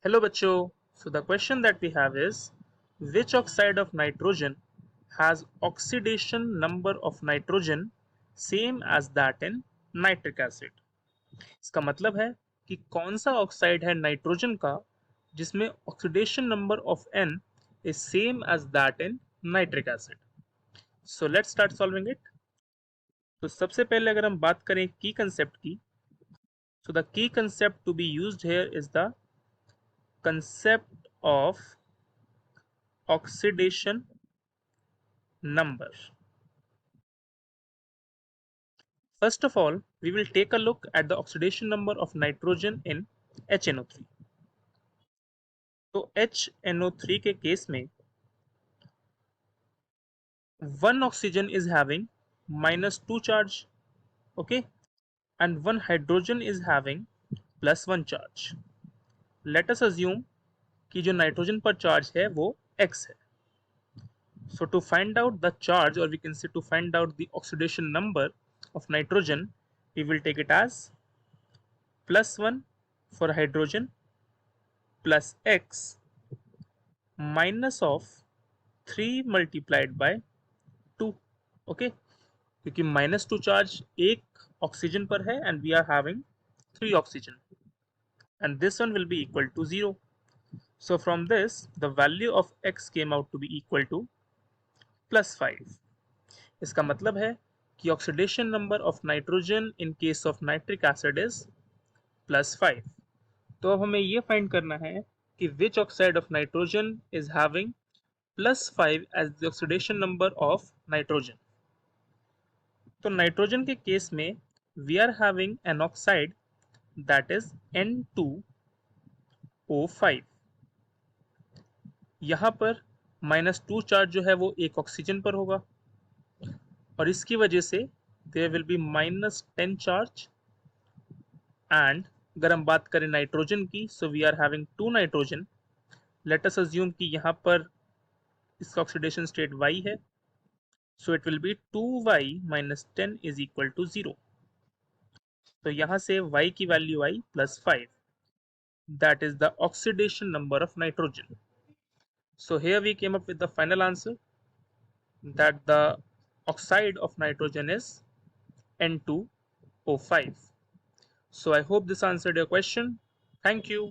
Hello बच्चों. So the question that we have is which oxide of nitrogen has oxidation number of nitrogen same as that in nitric acid. इसका मतलब है कि कौन सा oxide है नाइट्रोजन का जिसमें oxidation number of N is same as that in nitric acid. So let's start solving it. तो सबसे पहले अगर हम बात करें की कंसेप्ट की, so the key concept to be used here is the concept of oxidation number. First of all, we will take a look at the oxidation number of nitrogen in HNO3. तो HNO3 के case में one oxygen is having -2 charge, okay, and one hydrogen is having +1 charge. Let us assume कि जो nitrogen पर charge है वो x है. So to find out the charge, or we can say to find out the oxidation number of nitrogen, we will take it as +1 for hydrogen plus x minus of 3 multiplied by 2. Okay, क्योंकि -2 charge एक oxygen पर है and we are having 3 oxygen, and this one will be equal to 0. So from this the value of x came out to be equal to +5. इसका मतलब है कि oxidation number of nitrogen in case of nitric acid is +5. तो अब हमें ये find करना है कि which oxide of nitrogen is having +5 as the oxidation number of nitrogen. तो नाइट्रोजन के केस में we are having an oxide that is N2O5. यहाँ पर -2 चार्ज जो है वो एक ऑक्सीजन पर होगा और इसकी वजह से there will be -10 charge. And अगर हम बात करें नाइट्रोजन की, so we are having 2 nitrogen. Let us assume कि यहाँ पर इसका ऑक्सीडेशन स्टेट y है, so it will be 2y - 10 is equal to 0. तो यहाँ से y की वैल्यू आई +5. That is the oxidation number of nitrogen. So here we came up with the final answer that the oxide of nitrogen is N2O5. So I hope this answered your question. Thank you.